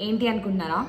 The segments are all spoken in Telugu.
ఏంటి అనుకుంటున్నారా?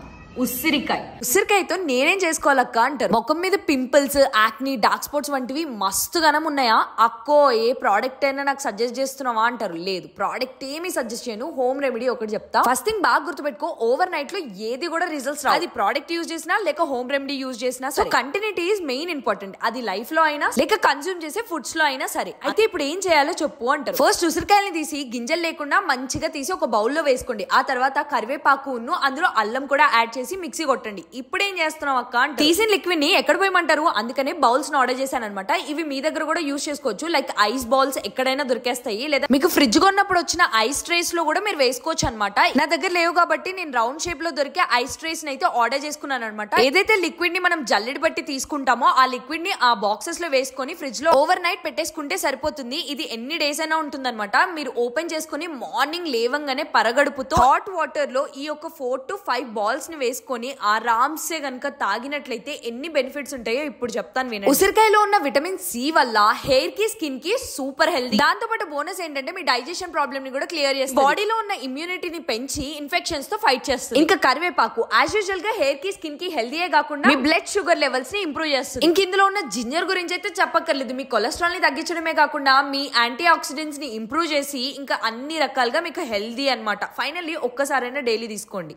ఉసిరికాయతో నేనేం చేసుకోవాలక్క అంటారు. ముఖం మీద పింపుల్స్, యాక్ని, డార్క్ స్పాట్స్ వంటివి మస్తు గనం ఉన్నాయా అక్కో, ఏ ప్రోడక్ట్ అయినా నాకు సజెస్ట్ చేస్తున్నావా అంటారు. లేదు, ప్రోడక్ట్ ఏమి సజెస్ట్ చేయను, హోమ్ రెమెడీ ఒకటి చెప్తా. ఫస్ట్ థింగ్ బాగా గుర్తుపెట్టుకో, ఓవర్ నైట్ లో ఏది కూడా రిజల్ట్స్ రాదు. అది ప్రోడక్ట్ యూజ్ చేసినా లేక హోమ్ రెమెడీ యూజ్ చేసినా సరే, కంటిన్యూటీ ఈజ్ మెయిన్ ఇంపార్టెంట్. అది లైఫ్ లో అయినా లేక కన్స్యూమ్ చేసే ఫుడ్స్ లో అయినా సరే. అయితే ఇప్పుడు ఏం చేయాలో చెప్పు అంటారు. ఫస్ట్ ఉసిరికాయని తీసి గింజలు లేకుండా మంచిగా తీసి ఒక బౌల్లో వేసుకోండి. ఆ తర్వాత కరివేపాకు అందులో అల్లం కూడా యాడ్ చేసి మిక్సీ కొట్టండి. ఇప్పుడు ఏం చేస్తున్నాం అక్క అంటే, తీసిన లిక్విడ్ ని ఎక్కడ పోయమంటారు, అందుకనే బౌల్స్ ని ఆర్డర్ చేశాను అనమాట. ఇవి మీ దగ్గర కూడా యూజ్ చేసుకోవచ్చు. లైక్ ఐస్ బాల్స్ ఎక్కడైనా దొరికేస్తాయి, లేదా మీకు ఫ్రిడ్జ్ కొన్నప్పుడు వచ్చిన ఐస్ ట్రేస్ లో కూడా మీరు వేసుకోవచ్చు అనమాట. నా దగ్గర లేవు కాబట్టి నేను రౌండ్ షేప్ లో దొరికే ఐస్ ట్రేస్ అయితే ఆర్డర్ చేసుకున్నాను అనమాట. ఏదైతే లిక్విడ్ ని మనం జల్లెడి బట్టి తీసుకుంటామో ఆ లిక్విడ్ ని ఆ బాక్సెస్ లో వేసుకొని ఫ్రిడ్జ్ లో ఓవర్ నైట్ పెట్టేసుకుంటే సరిపోతుంది. ఇది ఎన్ని డేస్ అయినా ఉంటుంది అనమాట. మీరు ఓపెన్ చేసుకుని మార్నింగ్ లేవంగానే పరగడుపుతో హాట్ వాటర్ లో ఈ యొక్క 4 to 5 బాల్స్ ని వేసుకొని ఆరామ్సే గనక తాగినట్లయితే ఎన్ని బెనిఫిట్స్ ఉంటాయో ఇప్పుడు చెప్తాను వినండి. ఉసిరికాయలో ఉన్న విటమిన్ సి వల్ల హెయిర్ కి, స్కిన్ కి సూపర్ హెల్దీ. దాంతో పాటు బోనస్ ఏంటంటే మీ డైజెషన్ ప్రాబ్లమ్ ని కూడా క్లియర్ చేస్తుంది. బాడీలో ఉన్న ఇమ్యూనిటీని పెంచి ఇన్ఫెక్షన్స్ తో ఫైట్ చేస్తుంది. ఇంకా కరివేపాకు యాజ్ యూజువల్ గా హెయిర్ కి, స్కిన్ కి హెల్దీయే కాకుండా మీ బ్లడ్ షుగర్ లెవెల్స్ ని ఇంప్రూవ్ చేస్తుంది. ఇంక ఇందులో ఉన్న జింజర్ గురించి అయితే చెప్పక్కర్లేదు. మీ కొలెస్ట్రాల్ ని తగ్గించడమే కాకుండా మీ యాంటీ ఆక్సిడెంట్స్ ని ఇంప్రూవ్ చేసి ఇంకా అన్ని రకాలుగా మీకు హెల్దీ అన్నమాట. ఫైనల్లీ ఒక్కసారైనా డైలీ తీసుకోండి.